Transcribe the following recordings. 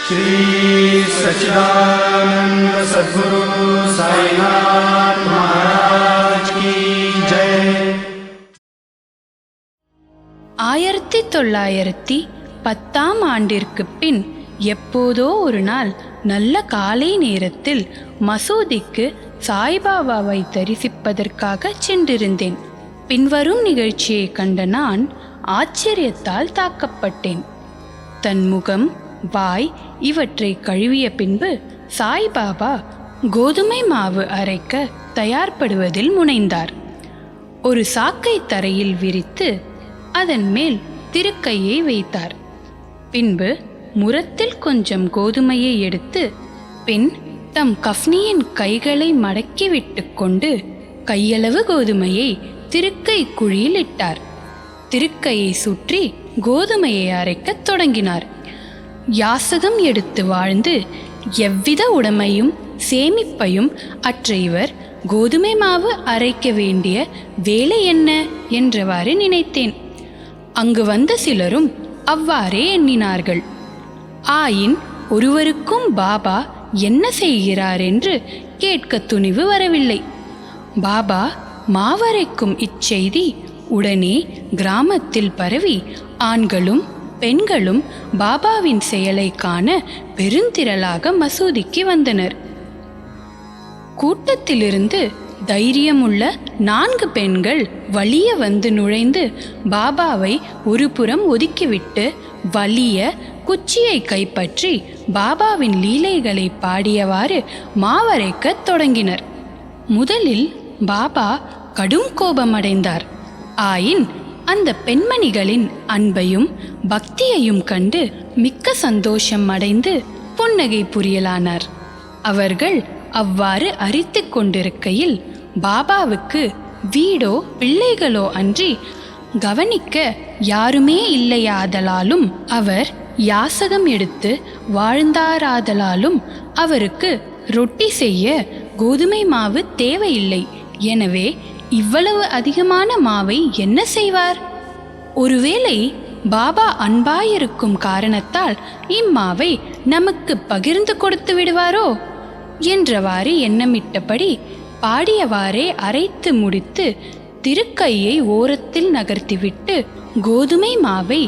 श्री सच्चिदानंद सद्गुरु साईनाथ महाराज की जय। 1910 ஆண்டிற்கு பின் எப்போதோ ஒரு நாள் நல்ல காலை நேரத்தில் மசூதிக்கு சாய்பாபாவை தரிசிப்பதற்காக சென்றிருந்தேன். பின்வரும் நிகழ்ச்சியை கண்ட நான் ஆச்சரியத்தால் தாக்கப்பட்டேன். தன் முகம், வாய் இவற்றை கழுவிய பின்பு சாய்பாபா கோதுமை மாவு அரைக்க தயார்படுவதில் முனைந்தார். ஒரு சாக்கை தரையில் விரித்து அதன் மேல் திருக்கையை வைத்தார். பின்பு முரத்தில் கொஞ்சம் கோதுமையை எடுத்து பின் தம் கஃப்னியின் கைகளை மடக்கிவிட்டு கொண்டு கையளவு கோதுமையை திருக்கை குழியில் இட்டார். திருக்கையை சுற்றி கோதுமையை அரைக்கத் தொடங்கினார். யாசகம் எடுத்து வாழ்ந்து எவ்வித உடைமையும் சேமிப்பையும் அற்ற இவர் கோதுமை மாவு அரைக்க வேண்டிய வேலை என்ன என்றவாறு நினைத்தேன். அங்கு வந்த சிலரும் அவ்வாறே எண்ணினார்கள். ஆயின் ஒருவருக்கும் பாபா என்ன செய்கிறார் என்று கேட்க துணிவு வரவில்லை. பாபா மாவரைக்கும் இச்செய்தி உடனே கிராமத்தில் பரவி ஆண்களும் பெண்களும் பாபாவின் செயலை காண பெருந்திரளாக மசூதிக்கு வந்தனர். கூட்டத்திலிருந்து தைரியமுள்ள 4 பெண்கள் வலிய வந்து நுழைந்து பாபாவை ஒரு புறம் ஒதுக்கிவிட்டு வலிய குச்சியை கைப்பற்றி பாபாவின் லீலைகளை பாடியவாறு மாவரைக்கத் தொடங்கினர். முதலில் பாபா கடும் கோபமடைந்தார். ஆயின் அந்த பெண்மணிகளின் அன்பையும் பக்தியையும் கண்டு மிக்க சந்தோஷம் அடைந்து புன்னகை புரியலானார். அவர்கள் அவ்வாறு அரித்து கொண்டிருக்கையில் பாபாவுக்கு வீடோ பிள்ளைகளோ அன்றி கவனிக்க யாருமே இல்லையாதலாலும் அவர் யாசகம் எடுத்து வாழ்ந்தாராதலாலும் அவருக்கு ரொட்டி செய்ய கோதுமை மாவு தேவையில்லை. எனவே இவ்வளவு அதிகமான மாவை என்ன செய்வார்? ஒருவேளை பாபா அன்பாயிருக்கும் காரணத்தால் இம்மாவை நமக்கு பகிர்ந்து கொடுத்து விடுவாரோ என்றவாறு எண்ணமிட்டபடி பாடியவாறே அரைத்து முடித்து திருக்கையை ஓரத்தில் நகர்த்திவிட்டு கோதுமை மாவை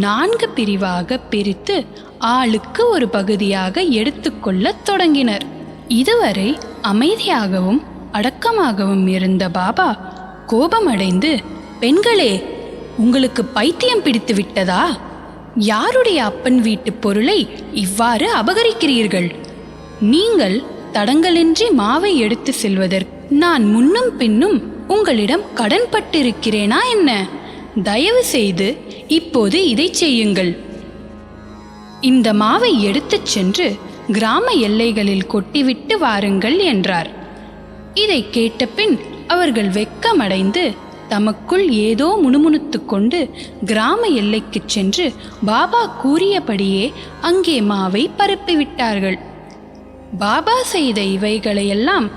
4 பிரிவாக பிரித்து ஆளுக்கு ஒரு பகுதியாக எடுத்துக்கொள்ளத் தொடங்கினர். இதுவரை அமைதியாகவும் அடக்கமாகவும் இருந்த பாபா கோபமடைந்து, பெண்களே, உங்களுக்கு பைத்தியம் பிடித்து விட்டதா? யாருடைய அப்பன் வீட்டு பொருளை இவ்வாறு அபகரிக்கிறீர்கள்? நீங்கள் தடங்கலின்றி மாவை எடுத்து செல்வதற்கு நான் முன்னும் பின்னும் உங்களிடம் கடன் பட்டிருக்கிறேனா என்ன? தயவு செய்து இப்போது இதை செய்யுங்கள். இந்த மாவை எடுத்துச் சென்று கிராம எல்லைகளில் கொட்டிவிட்டு வாருங்கள் என்றார். இதை கேட்ட பின் அவர்கள் வெட்கமடைந்து தமக்குள் ஏதோ முணுமுணுத்து கொண்டு கிராம எல்லைக்கு சென்று பாபா கூறியபடியே அங்கே மாவை பரப்பிவிட்டார்கள். பாபா செய்த இவைகளையெல்லாம்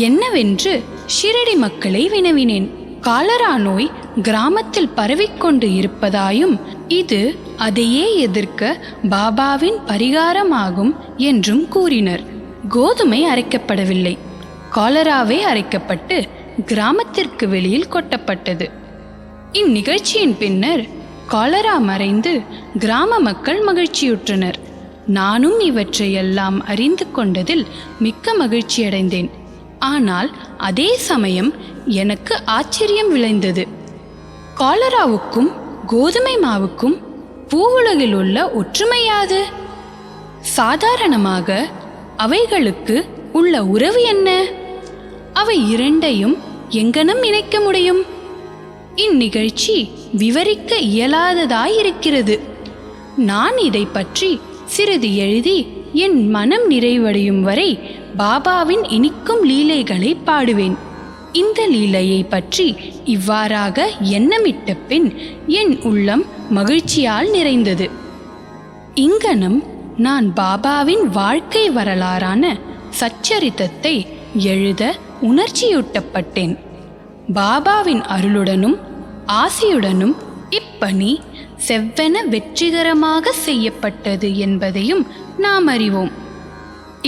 என்னவென்று ஷிரடி மக்களை வினவினேன். காலரா நோய் கிராமத்தில் பரவிக்கொண்டு இருப்பதாயும் இது அதையே எதிர்க்க பாபாவின் பரிகாரமாகும் என்றும் கூறினர். கோதுமை அரைக்கப்படவில்லை, காலராவே அரைக்கப்பட்டு கிராமத்திற்கு வெளியில் கொட்டப்பட்டது. இந்நிகழ்ச்சியின் பின்னர் காலரா மறைந்து கிராம மக்கள் மகிழ்ச்சியுற்றனர். நானும் இவற்றையெல்லாம் அறிந்து கொண்டதில் மிக்க மகிழ்ச்சியடைந்தேன். ஆனால் அதே சமயம் எனக்கு ஆச்சரியம் விளைந்தது. காலராவுக்கும் கோதுமை மாவுக்கும் பூவுலகில் உள்ள ஒற்றுமை யாது? சாதாரணமாக அவைகளுக்கு உள்ள உறவு என்ன? அவை இரண்டையும் எங்கனம் இணைக்க முடியும்? இந்நிகழ்ச்சி விவரிக்க இயலாததாயிருக்கிறது. நான் இதை பற்றி சிறிது எழுதி என் மனம் நிறைவடையும் வரை பாபாவின் இனிக்கும் லீலைகளை பாடுவேன். இந்த லீலையை பற்றி இவ்வாறாக எண்ணமிட்ட பின் என் உள்ளம் மகிழ்ச்சியால் நிறைந்தது. இங்கனம் நான் பாபாவின் வாழ்க்கை வரலாறான சச்சரித்தத்தை எழுத உணர்ச்சியூட்டப்பட்டேன். பாபாவின் அருளுடனும் ஆசியுடனும் இப்பணி செவ்வென வெற்றிகரமாக செய்யப்பட்டது என்பதையும் நாம் அறிவோம்.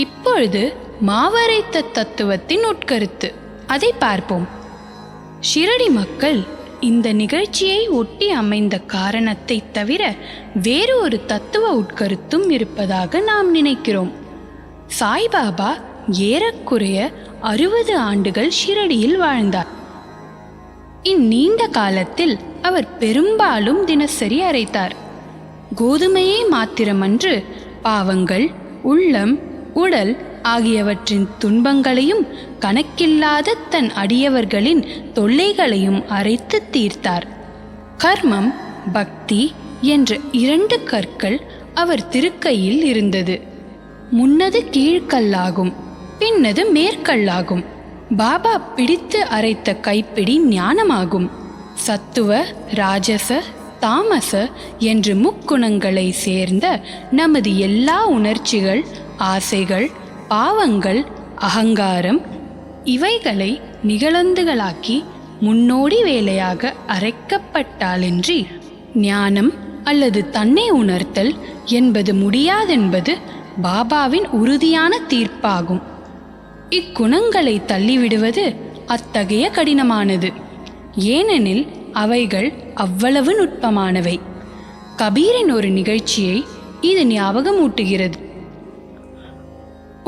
இப்பொழுது மாவரைத்த தத்துவத்தின் உட்கருத்து, அதை பார்ப்போம். ஷிரடி மக்கள் இந்த நிகழ்ச்சியை ஒட்டி அமைந்த காரணத்தை தவிர வேறு ஒரு தத்துவ உட்கருத்தும் இருப்பதாக நாம் நினைக்கிறோம். சாய்பாபா ஏறக்குறைய 60 ஆண்டுகள் ஷிரடியில் வாழ்ந்தார். இந்நீண்ட காலத்தில் அவர் பெரும்பாலும் தினசரி அரைத்தார். கோதுமையே மாத்திரமன்று, பாவங்கள், உள்ளம், உடல் ஆகியவற்றின் துன்பங்களையும் கணக்கில்லாத தன் அடியவர்களின் தொல்லைகளையும் அரைத்து தீர்த்தார். கர்மம், பக்தி என்ற 2 கற்கள் அவர் திருக்கையில் இருந்தது. முன்னது கீழ்கல்லாகும், பின்னது மேற்கல்லாகும். பாபா பிடித்து அரைத்த கைப்பிடி ஞானமாகும். சத்துவ, ராஜச, தாமச என்று முக்குணங்களை சேர்ந்த நமது எல்லா உணர்ச்சிகள், ஆசைகள், பாவங்கள், அகங்காரம் இவைகளை நிகழந்துகளாக்கி முன்னோடி வேலையாக அரைக்கப்பட்டாலின்றி ஞானம் அல்லது தன்னை உணர்த்தல் என்பது முடியாதென்பது பாபாவின் உறுதியான தீர்ப்பாகும். இக்குணங்களை தள்ளிவிடுவது அத்தகைய கடினமானது. ஏனெனில் அவைகள் அவ்வளவு நுட்பமானவை. கபீரின் ஒரு நிகழ்ச்சியை இது ஞாபகமூட்டுகிறது.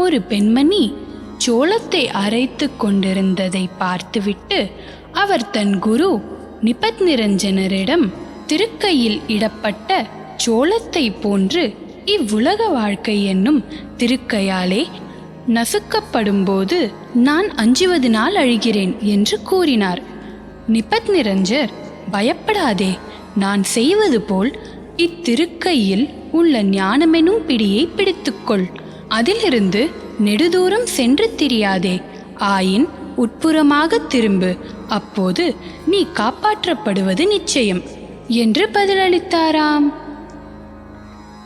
ஒரு பெண்மணி சோளத்தை அரைத்து கொண்டிருந்ததை பார்த்துவிட்டு அவர் தன் குரு நிபத் நிரஞ்சனரிடம், திருக்கையில் இடப்பட்ட சோளத்தை போன்று இவ்வுலக வாழ்க்கை என்னும் திருக்கையாலே நசுக்கப்படும்போது நான் அஞ்சுவதனால் அழுகிறேன் என்று கூறினார். நிபத் நிரஞ்சர், பயப்படாதே, நான் செய்வது போல் இத்திருக்கையில் உள்ள ஞானமெனும் பிடியை பிடித்துக்கொள். அதிலிருந்து நெடுதூரம் சென்று திரியாதே, ஆயின் உட்புறமாக திரும்பு, அப்போது நீ காப்பாற்றப்படுவது நிச்சயம் என்று பதிலளித்தாராம்.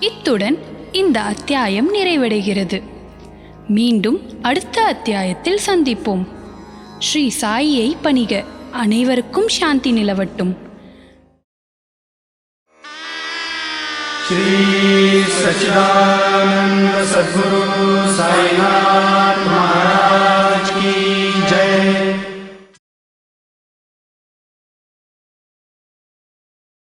இத்துடன் இந்த அத்தியாயம் நிறைவடைகிறது. மீண்டும் அடுத்த அத்தியாயத்தில் சந்திப்போம். ஸ்ரீ சாயியை பணிக. அனைவருக்கும் சாந்தி நிலவட்டும். श्री सच्चिदानंद सद्गुरु साईनाथ